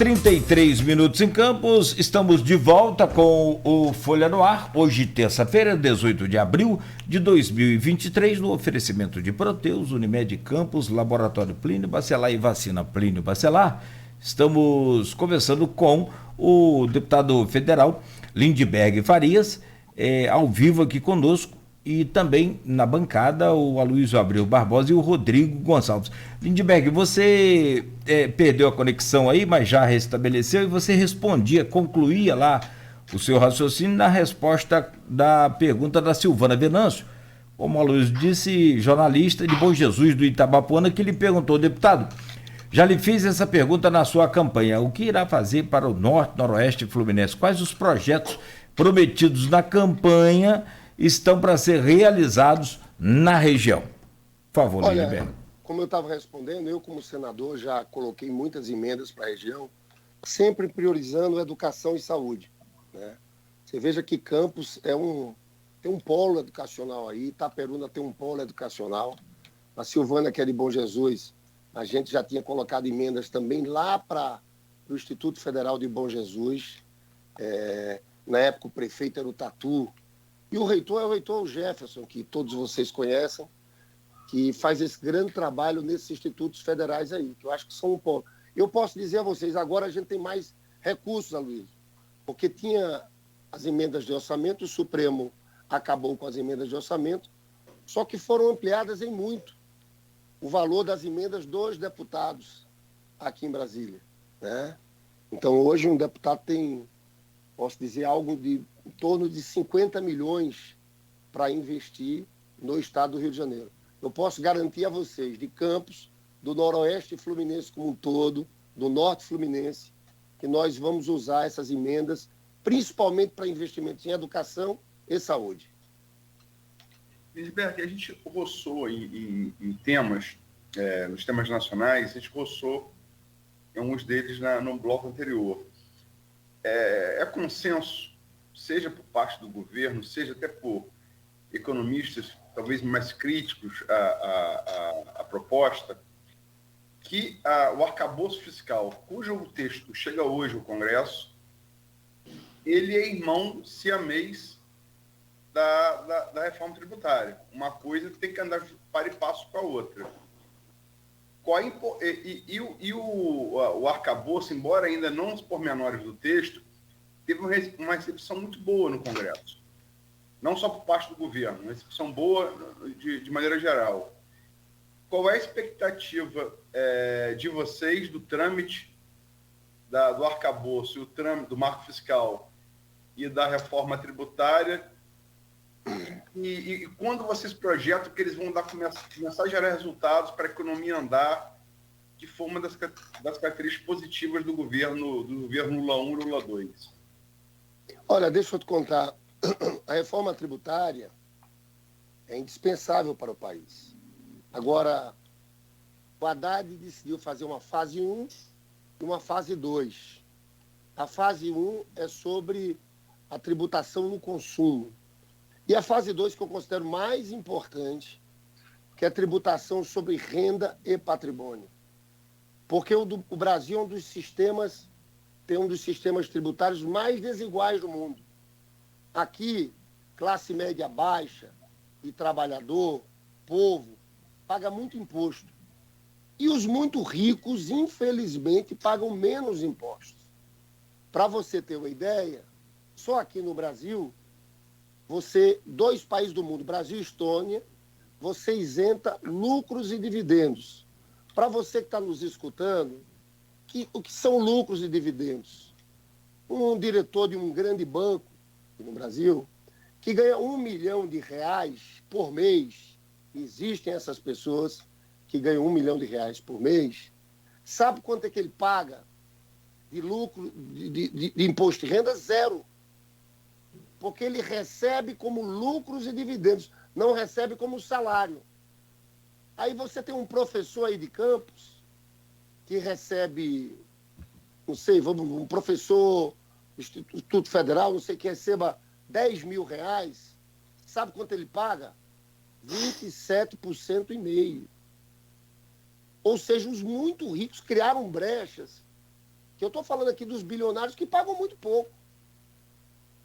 33 minutos em Campos, estamos de volta com o Folha no Ar, hoje terça-feira, 18 de abril de 2023, no oferecimento de Proteus, Unimed Campos, Laboratório Plínio Bacelar e Vacina Plínio Bacelar. Estamos conversando com o deputado federal Lindbergh Farias, ao vivo aqui conosco, e também na bancada o Aloysio Abreu Barbosa e o Rodrigo Gonçalves. Lindbergh, você perdeu a conexão aí, mas já restabeleceu, e você concluía lá o seu raciocínio na resposta da pergunta da Silvana Venâncio, como o Aloysio disse, jornalista de Bom Jesus do Itabapoana, que lhe perguntou: deputado, já lhe fiz essa pergunta na sua campanha, o que irá fazer para o Norte, Noroeste Fluminense? Quais os projetos prometidos na campanha estão para ser realizados na região? Por favor, Lindbergh. Como eu estava respondendo, eu como senador já coloquei muitas emendas para a região, sempre priorizando educação e saúde, né? Você veja que Campos tem um polo educacional aí, Itaperuna tem um polo educacional, a Silvana, que é de Bom Jesus, a gente já tinha colocado emendas também lá para o Instituto Federal de Bom Jesus, na época o prefeito era o Tatu, e o reitor é o reitor Jefferson, que todos vocês conhecem, que faz esse grande trabalho nesses institutos federais aí, que eu acho que são um pouco. Eu posso dizer a vocês, agora a gente tem mais recursos, Aloysio, porque tinha as emendas de orçamento, o Supremo acabou com as emendas de orçamento, só que foram ampliadas em muito o valor das emendas dos deputados aqui em Brasília, né? Então, hoje um deputado tem, posso dizer, algo de em torno de 50 milhões para investir no estado do Rio de Janeiro. Eu posso garantir a vocês, de Campos, do Noroeste Fluminense como um todo, do Norte Fluminense, que nós vamos usar essas emendas, principalmente para investimentos em educação e saúde. Lindbergh, a gente roçou em temas, nos temas nacionais, a gente roçou em alguns deles no bloco anterior. É consenso, seja por parte do governo, seja até por economistas talvez mais críticos à proposta, que o arcabouço fiscal, cujo texto chega hoje ao Congresso, ele é irmão siamês da reforma tributária. Uma coisa tem que andar para e passo com a outra. O arcabouço, embora ainda não os pormenores do texto, teve uma recepção muito boa no Congresso. Não só por parte do governo, uma recepção boa de maneira geral. Qual é a expectativa de vocês do trâmite do arcabouço e o trâmite do marco fiscal e da reforma tributária? E quando vocês projetam que eles vão começar a gerar resultados para a economia andar, que foi uma das características positivas do governo Lula 1 e Lula 2? Olha, deixa eu te contar. A reforma tributária é indispensável para o país. Agora, o Haddad decidiu fazer uma fase 1 e uma fase 2. A fase 1 é sobre a tributação no consumo. E a fase 2, que eu considero mais importante, que é a tributação sobre renda e patrimônio. Porque o Brasil é tem um dos sistemas tributários mais desiguais do mundo. Aqui, classe média baixa e trabalhador, povo, paga muito imposto. E os muito ricos, infelizmente, pagam menos impostos. Para você ter uma ideia, só aqui no Brasil, dois países do mundo, Brasil e Estônia, você isenta lucros e dividendos. Para você que está nos escutando, o que são lucros e dividendos? Um diretor de um grande banco no Brasil, que ganha R$1 milhão por mês, existem essas pessoas que ganham R$1 milhão por mês, sabe quanto é que ele paga de lucro, de imposto de renda? Zero. Porque ele recebe como lucros e dividendos, não recebe como salário. Aí você tem um professor aí de Campos, que recebe, não sei, um professor do Instituto Federal, não sei, que receba R$10 mil, sabe quanto ele paga? 27,5%. Ou seja, os muito ricos criaram brechas Que eu estou falando aqui dos bilionários que pagam muito pouco.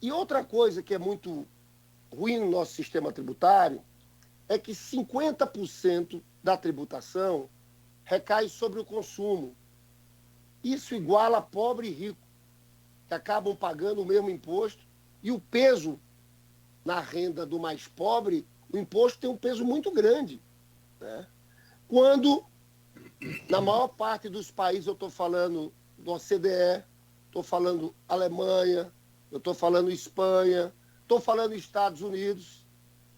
E outra coisa que é muito ruim no nosso sistema tributário é que 50% da tributação recai sobre o consumo. Isso iguala pobre e rico, que acabam pagando o mesmo imposto, e o peso na renda do mais pobre, o imposto tem um peso muito grande, né? Quando, na maior parte dos países, eu estou falando do OCDE, estou falando Alemanha, eu estou falando Espanha, estou falando Estados Unidos,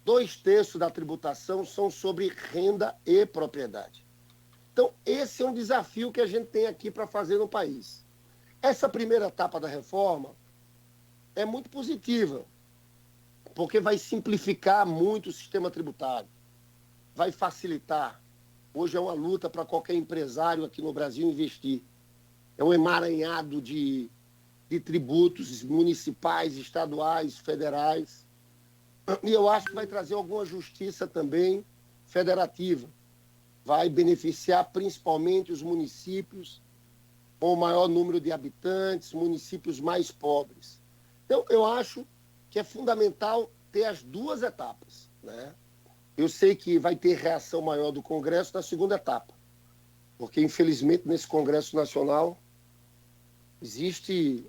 2/3 da tributação são sobre renda e propriedade. Então, esse é um desafio que a gente tem aqui para fazer no país. Essa primeira etapa da reforma é muito positiva, porque vai simplificar muito o sistema tributário, vai facilitar. Hoje é uma luta para qualquer empresário aqui no Brasil investir. É um emaranhado de tributos municipais, estaduais, federais. E eu acho que vai trazer alguma justiça também federativa. Vai beneficiar principalmente os municípios com o maior número de habitantes, municípios mais pobres. Então, eu acho que é fundamental ter as duas etapas, né? Eu sei que vai ter reação maior do Congresso na segunda etapa, porque, infelizmente, nesse Congresso Nacional existe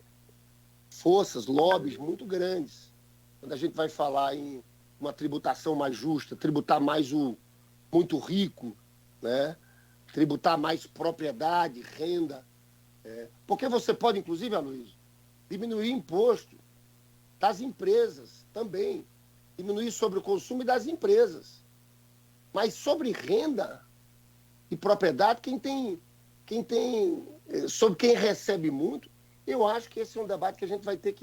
forças, lobbies muito grandes. Quando a gente vai falar em uma tributação mais justa, tributar mais o muito rico, né? Tributar mais propriedade, renda. Porque você pode, inclusive, Aloysio, diminuir imposto das empresas também. Diminuir sobre o consumo e das empresas. Mas sobre renda e propriedade, sobre quem recebe muito, eu acho que esse é um debate que a gente vai ter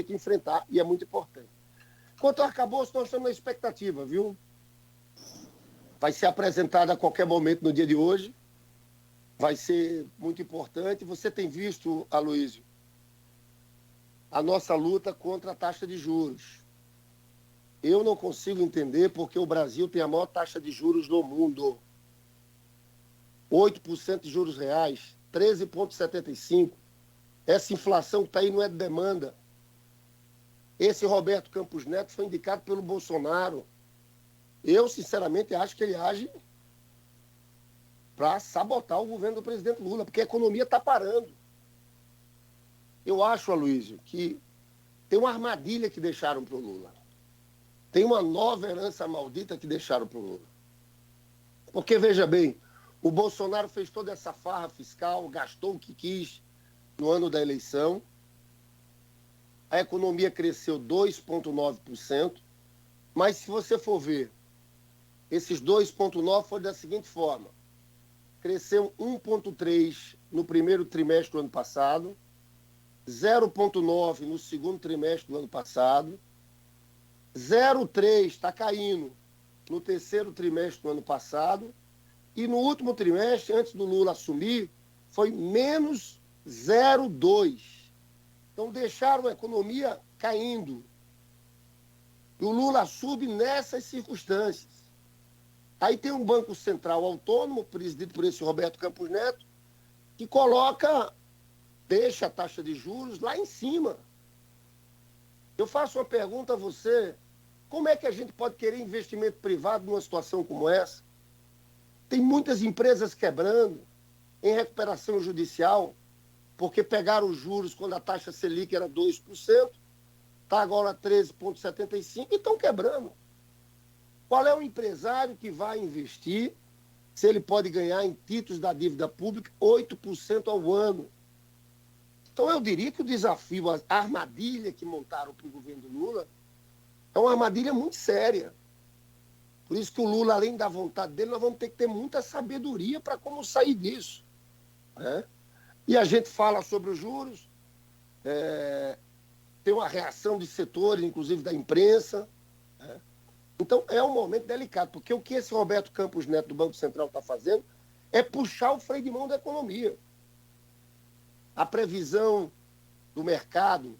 que enfrentar e é muito importante. Quanto ao arcabouço, nós estamos na expectativa, viu? Vai ser apresentado a qualquer momento no dia de hoje. Vai ser muito importante. Você tem visto, Aloysio, a nossa luta contra a taxa de juros. Eu não consigo entender porque o Brasil tem a maior taxa de juros do mundo. 8% de juros reais, 13,75%. Essa inflação que está aí não é de demanda. Esse Roberto Campos Neto foi indicado pelo Bolsonaro. Eu, sinceramente, acho que ele age para sabotar o governo do presidente Lula, porque a economia está parando. Eu acho, Aloysio, que tem uma armadilha que deixaram para o Lula. Tem uma nova herança maldita que deixaram para o Lula. Porque, veja bem, o Bolsonaro fez toda essa farra fiscal, gastou o que quis no ano da eleição. A economia cresceu 2,9%, mas se você for ver, esses 2,9% foram da seguinte forma. Cresceu 1,3% no primeiro trimestre do ano passado, 0,9% no segundo trimestre do ano passado, 0,3% está caindo no terceiro trimestre do ano passado, e no último trimestre, antes do Lula assumir, foi menos 0,2%. Então deixaram a economia caindo. E o Lula assume nessas circunstâncias. Aí tem um Banco Central autônomo, presidido por esse Roberto Campos Neto, que deixa a taxa de juros lá em cima. Eu faço uma pergunta a você: como é que a gente pode querer investimento privado numa situação como essa? Tem muitas empresas quebrando, em recuperação judicial, porque pegaram os juros quando a taxa Selic era 2%, está agora 13,75% e estão quebrando. Qual é o empresário que vai investir se ele pode ganhar em títulos da dívida pública 8% ao ano? Então, eu diria que o desafio, a armadilha que montaram para o governo Lula, é uma armadilha muito séria. Por isso que o Lula, além da vontade dele, nós vamos ter que ter muita sabedoria para como sair disso, né? E a gente fala sobre os juros, tem uma reação de setores, inclusive da imprensa, né? Então, é um momento delicado, porque o que esse Roberto Campos Neto do Banco Central está fazendo é puxar o freio de mão da economia. A previsão do mercado,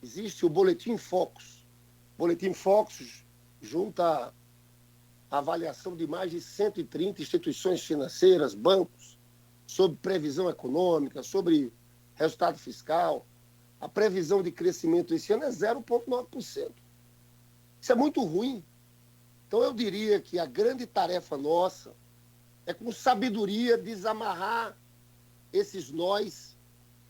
existe o Boletim Focus. O Boletim Focus junta a avaliação de mais de 130 instituições financeiras, bancos, sobre previsão econômica, sobre resultado fiscal, a previsão de crescimento esse ano é 0,9%. Isso é muito ruim. Então, eu diria que a grande tarefa nossa é, com sabedoria, desamarrar esses nós,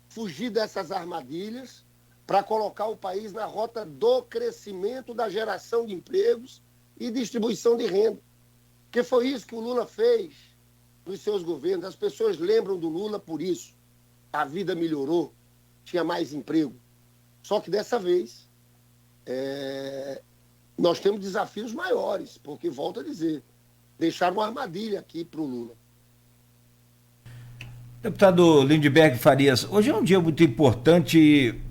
fugir dessas armadilhas, para colocar o país na rota do crescimento, da geração de empregos e distribuição de renda. Porque foi isso que o Lula fez nos seus governos. As pessoas lembram do Lula por isso. A vida melhorou, tinha mais emprego. Só que dessa vez, nós temos desafios maiores, porque, volto a dizer, deixaram uma armadilha aqui para o Lula. Deputado Lindbergh Farias, hoje é um dia muito importante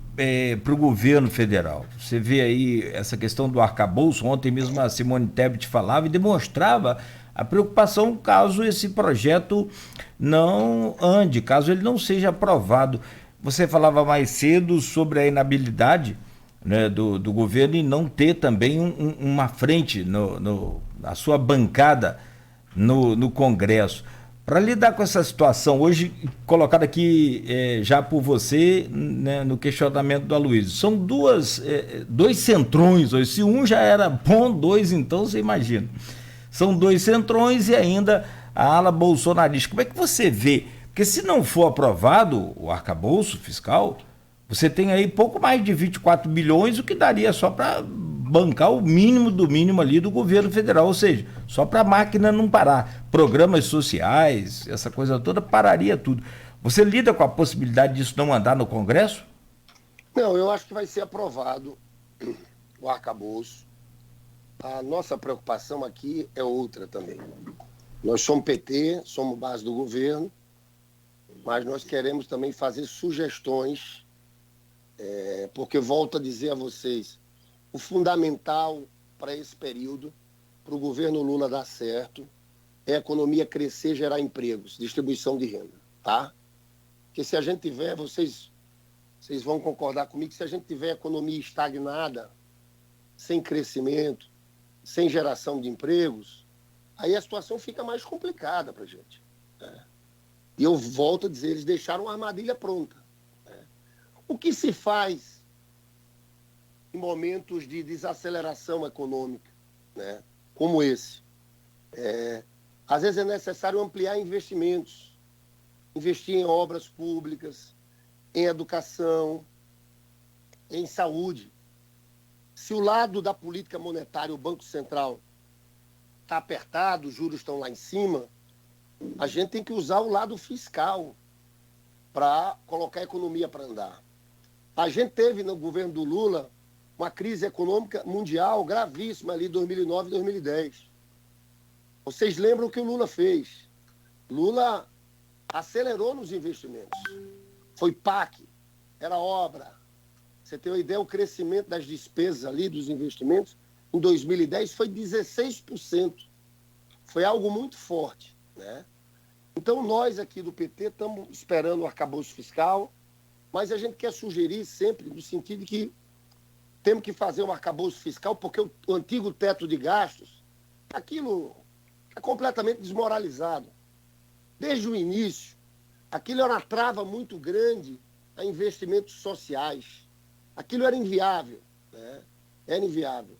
para o governo federal. Você vê aí essa questão do arcabouço, ontem mesmo a Simone Tebet falava e demonstrava a preocupação caso esse projeto não ande, caso ele não seja aprovado. Você falava mais cedo sobre a inabilidade, né, do governo em não ter também uma frente, a sua bancada no Congresso. Para lidar com essa situação, hoje colocada aqui já por você, né, no questionamento do Aloysio, são dois centrões hoje. Se um já era bom, dois então você imagina. São dois centrões e ainda a ala bolsonarista. Como é que você vê? Porque se não for aprovado o arcabouço fiscal, você tem aí pouco mais de 24 bilhões, o que daria só para bancar o mínimo do mínimo ali do governo federal, ou seja, só para a máquina não parar. Programas sociais, essa coisa toda, pararia tudo. Você lida com a possibilidade disso não andar no Congresso? Não, eu acho que vai ser aprovado o arcabouço. A nossa preocupação aqui é outra também. Nós somos PT, somos base do governo, mas nós queremos também fazer sugestões, porque volto a dizer a vocês, o fundamental para esse período, para o governo Lula dar certo, é a economia crescer, gerar empregos, distribuição de renda, tá? Porque se a gente tiver, vocês vão concordar comigo, que se a gente tiver economia estagnada, sem crescimento, sem geração de empregos, aí a situação fica mais complicada para a gente, né? E eu volto a dizer, eles deixaram uma armadilha pronta, né? O que se faz em momentos de desaceleração econômica, né, como esse? Às vezes é necessário ampliar investimentos, investir em obras públicas, em educação, em saúde. Se o lado da política monetária, o Banco Central, está apertado, os juros estão lá em cima, a gente tem que usar o lado fiscal para colocar a economia para andar. A gente teve no governo do Lula uma crise econômica mundial gravíssima ali em 2009 e 2010. Vocês lembram o que o Lula fez? Lula acelerou nos investimentos. Foi PAC, era obra. Você tem uma ideia, o crescimento das despesas ali, dos investimentos, em 2010 foi 16%. Foi algo muito forte, né? Então, nós aqui do PT estamos esperando o arcabouço fiscal, mas a gente quer sugerir sempre no sentido de que temos que fazer um arcabouço fiscal, porque o antigo teto de gastos, aquilo é completamente desmoralizado. Desde o início, aquilo era uma trava muito grande a investimentos sociais. Aquilo era inviável, né? Era inviável.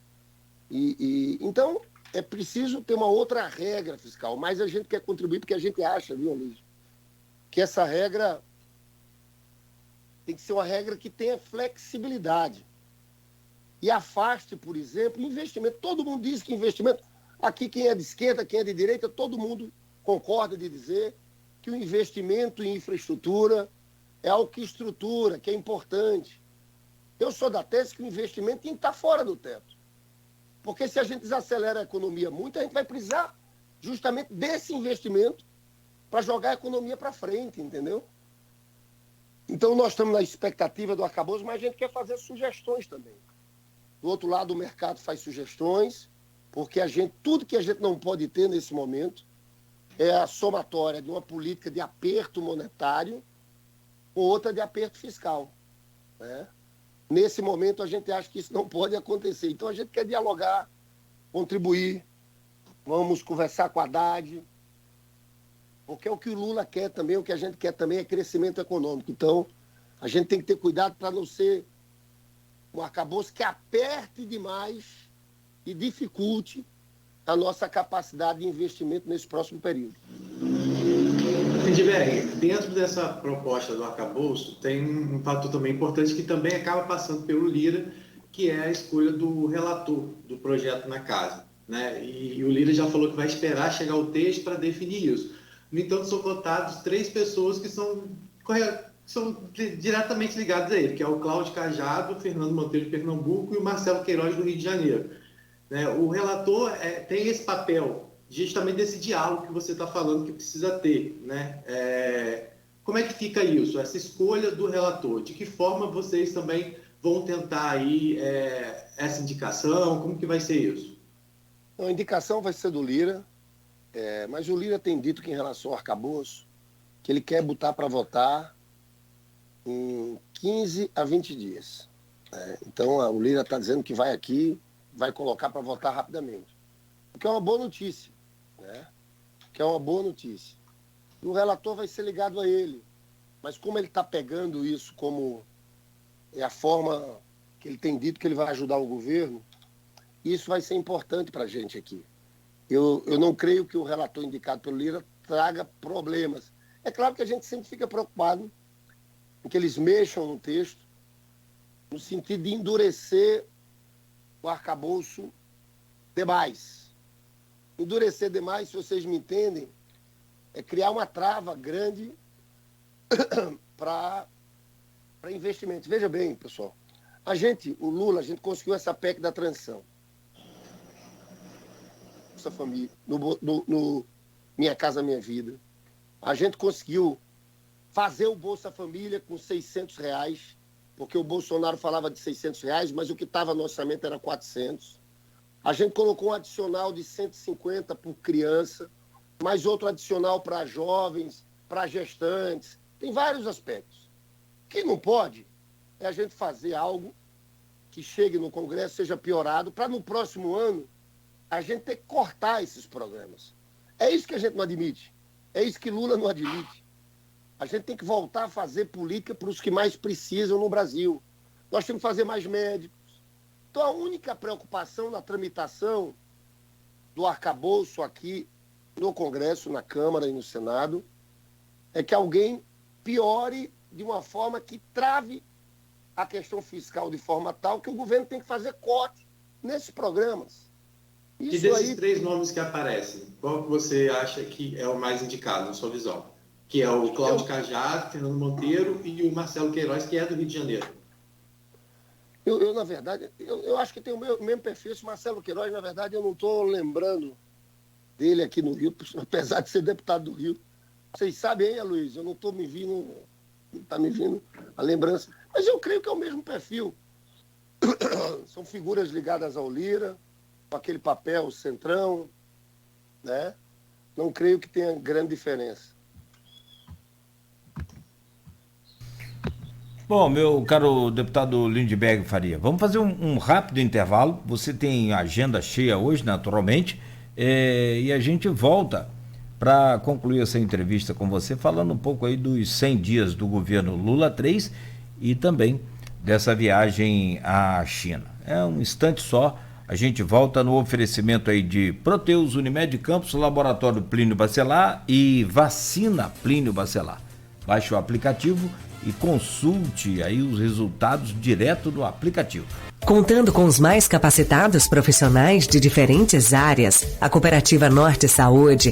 Então, é preciso ter uma outra regra fiscal, mas a gente quer contribuir porque a gente acha, viu, Luiz, que essa regra tem que ser uma regra que tenha flexibilidade e afaste, por exemplo, investimento. Todo mundo diz que investimento... Aqui, quem é de esquerda, quem é de direita, todo mundo concorda de dizer que o investimento em infraestrutura é algo que estrutura, que é importante. Eu sou da tese que o investimento tem que estar fora do teto. Porque se a gente desacelera a economia muito, a gente vai precisar justamente desse investimento para jogar a economia para frente, entendeu? Então, nós estamos na expectativa do arcabouço, mas a gente quer fazer sugestões também. Do outro lado, o mercado faz sugestões, porque tudo que a gente não pode ter nesse momento é a somatória de uma política de aperto monetário com outra de aperto fiscal, né? Nesse momento, a gente acha que isso não pode acontecer. Então, a gente quer dialogar, contribuir, vamos conversar com a Haddad, porque é o que o Lula quer também, o que a gente quer também é crescimento econômico. Então, A gente tem que ter cuidado para não ser um arcabouço que aperte demais e dificulte a nossa capacidade de investimento nesse próximo período. Lindbergh, dentro dessa proposta do arcabouço, tem um fator também importante que também acaba passando pelo Lira, que é a escolha do relator do projeto na casa, né? E o Lira já falou que vai esperar chegar o texto para definir isso. No entanto, são cotados 3 pessoas que são diretamente ligadas a ele, que é o Cláudio Cajado, o Fernando Monteiro de Pernambuco e o Marcelo Queiroz do Rio de Janeiro. Né? O relator tem esse papel justamente desse diálogo que você está falando que precisa ter, né? Como é que fica isso, essa escolha do relator? De que forma vocês também vão tentar aí essa indicação? Como que vai ser isso? A indicação vai ser do Lira, mas o Lira tem dito que em relação ao arcabouço, que ele quer botar para votar em 15 a 20 dias. Então o Lira está dizendo que vai colocar para votar rapidamente. O que é uma boa notícia. Que é uma boa notícia. E o relator vai ser ligado a ele. Mas como ele está pegando isso como a forma que ele tem dito que ele vai ajudar o governo, isso vai ser importante para a gente aqui. Eu não creio que o relator indicado pelo Lira traga problemas. É claro que a gente sempre fica preocupado em que eles mexam no texto, no sentido de endurecer o arcabouço demais. Endurecer demais, se vocês me entendem, é criar uma trava grande para investimento. Veja bem, pessoal, o Lula, a gente conseguiu essa PEC da transição. Nossa família, no Minha Casa Minha Vida. A gente conseguiu fazer o Bolsa Família com R$600, porque o Bolsonaro falava de R$600, mas o que estava no orçamento era 400. A gente colocou um adicional de 150 por criança, mais outro adicional para jovens, para gestantes. Tem vários aspectos. O que não pode é a gente fazer algo que chegue no Congresso, seja piorado, para no próximo ano a gente ter que cortar esses programas. É isso que a gente não admite. É isso que Lula não admite. A gente tem que voltar a fazer política para os que mais precisam no Brasil. Nós temos que fazer mais médicos. Então, a única preocupação na tramitação do arcabouço aqui no Congresso, na Câmara e no Senado, é que alguém piore de uma forma que trave a questão fiscal de forma tal que o governo tem que fazer corte nesses programas. Isso. E desses 3 nomes que aparecem, qual que você acha que é o mais indicado, na sua visão? Que é o Cláudio Cajado, Fernando Monteiro e o Marcelo Queiroz, que é do Rio de Janeiro. Na verdade, eu acho que tem o mesmo perfil. Esse Marcelo Queiroz, na verdade, eu não estou lembrando dele aqui no Rio, apesar de ser deputado do Rio. Vocês sabem, hein, Luiz? Eu não estou me vindo, não está me vindo a lembrança. Mas eu creio que é o mesmo perfil. São figuras ligadas ao Lira, com aquele papel centrão, né? Não creio que tenha grande diferença. Bom, meu caro deputado Lindbergh Faria, vamos fazer um rápido intervalo. Você tem agenda cheia hoje, naturalmente, e a gente volta para concluir essa entrevista com você, falando um pouco aí dos 100 dias do governo Lula 3 e também dessa viagem à China. É um instante só, a gente volta no oferecimento aí de Proteus, Unimed Campos, Laboratório Plínio Bacelar e Vacina Plínio Bacelar. Baixe o aplicativo e consulte aí os resultados direto do aplicativo. Contando com os mais capacitados profissionais de diferentes áreas, a Cooperativa Norte Saúde